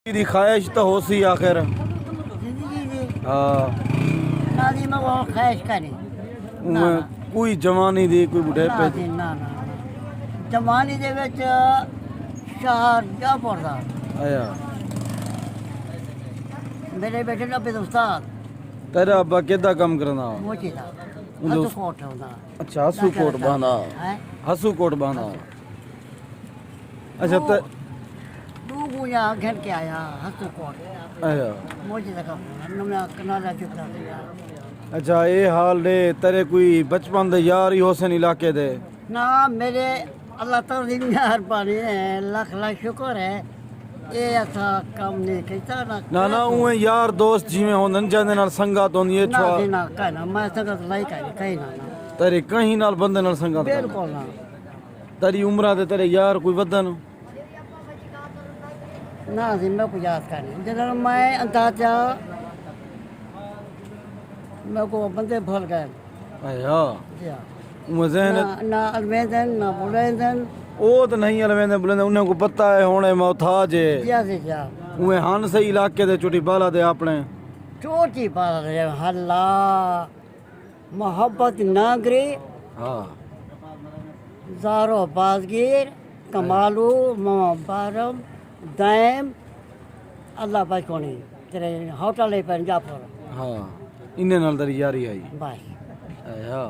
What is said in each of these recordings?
दी ख्वाहिश तो हो सी आखिर। जिंदगी दी हाँ नादी में वो ख्वाहिश करे उमें कोई जवानी दी कोई बुढ़ापे दी। ना ना जमानी दे विच शहर जा पड़दा आया मेरे बेटे ने अपने उस्ताद तेरा अब्बा केदा कम करना? मोची दा उंदे हसू कोट होंदा अच्छा हसू कोट बांधा। है हसू कोट बांधा। अच्छा तू गुया घर के आया हसू कोट आया मोची दा कम नमना कनाला चुपता दिया अच्छा ये हाल दे तेरे कोई बचपन दे यार ही होसन इलाके दे? ना मेरे अल्लाह ताला दी मेहरबानी है लाख लाख शुक्र है ये ऐसा काम नहीं किया ना ना उए यार दोस्त जिवें होंदन जंदे नाल संगत होंदी है ना छुआ जी ना कहना मैं संगत लाई कहीं ना तेरे कहीं नाल बंदे नाल संगत कर। बिल्कुल ना तेरी उम्र दे तेरे यार कोई वदन? ना जी मैं को याद करने जब मैं अंदाजा मैं को बंदे भूल गए आया जी हाँ। उए ज़हन ना अलवेदन ना बुलेदन ओ तो नहीं अलवेंदे बुलंदे उन्हें को पता है होने मोहताज है जिया से जा उए हान सही इलाके दे चोटी बाला दे अपने छोटी पाल रहे हल्ला मोहब्बत नागरी हाँ जारो बाजगीर कमालू मोबारम दायम अल्लाह बचकोनी तेरे होटल पर जाफर हाँ इन्ने नाल तेरी यारी आई बस आया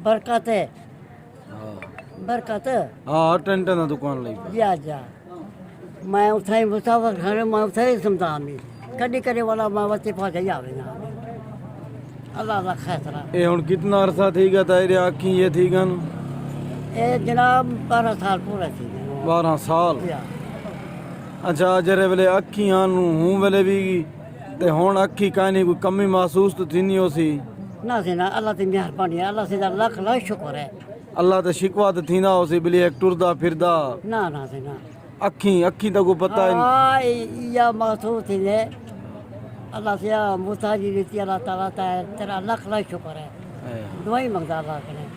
बरकत है हाँ बरकत हाँ टेंट दा दुकान लई जा जा मैं उठाई मुसाफर घर में उठाई समझा मी कभी करे वाला मैं वस्ती पहुंच जावे ना अल्लाह का खैसरा ए हुन कितना अरसा थी गया तेरे आखी ये थी गन? ए जनाब 12 साल पूरे थी 12 साल। या अच्छा जरे वेले अखियां नु हूं वेले भी ते हुन अखी काई नहीं कोई कमी महसूस तो थी नहीं होसी? ना से ना अल्लाह की मेहरबानी है अल्लाह से लाख लाख शुक्र है अल्लाह ते शिकवा तो थींदा होसी बिली एक टुरदा फिरदा ना ना से ना अखी तो को पता ही या महसूस थी ने अल्लाह से मुताजी रीति अल्लाह ताला तेरा लाख लाख शुक्र है नहीं। दुआई मंगदा अल्लाह करे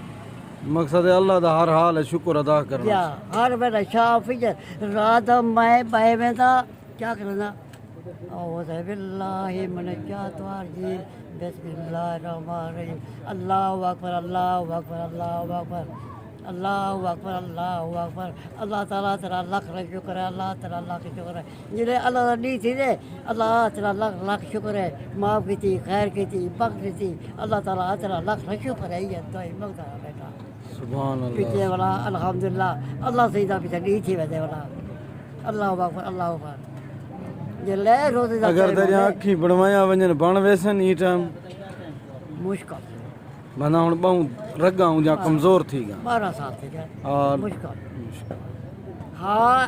मकसद है अल्लाह दा हर हाल है शुक्र अदा करना। या हर वेला शाह फिजर रात मैं बाहे में था क्या करना औज़ु बिल्लाहि मिनश्शैतानिर रजीम बिस्मिल्लाहिर्रहमानिर्रहीम अल्लाहु अकबर अल्लाहु अकबर अल्लाहु अकबर अल्लाहु अकबर अल्लाहु अकबर अल्लाह ताला तेरा लाख लाख शुक्र है अल्लाह तेरा लाख शुक्र है जिन्हें अल्लाह दी थी ने अल्लाह तेरा लाख लाख शुक्र है माफ़ की थी खैर की थी बख्श थी अल्लाह ताला तेरा लाख लाख शुक्र है ये तो मगदा बेटा सुभान पीछे अल्लाह वाला अल्हम्दुलिल्लाह अल्लाह से इधर पीछे दी थी वैसे वाला अल्लाहु अकबर अल्लाहु अकबर ये ले रोज़ अगर तेरी अखी बनवाया वजन बन वैसन ई टाइम मुश्किल बना हुन बहु रगा हूं जा कमजोर थी गया 12 साल से क्या और मुश्किल हाँ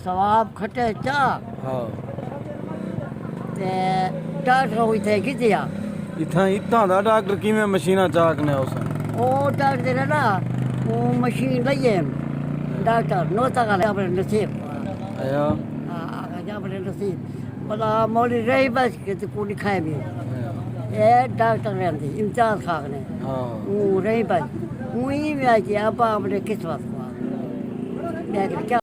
सवाब खटे चा हाँ ते डॉक्टर हुई थे कितिया इतना दा डॉक्टर किवें मशीना चाकने उस ओ डॉक्टर है ना वो मशीन लइए डॉक्टर नोता का अपने नसीब आया हाँ जा अपने नसीब भला मौली रही बस के तो पूरी खाए भी ये डॉक्टर रहते इम्तियाज खाने हाँ वो रही बस वही में आके आप अपने किस्मत को क्या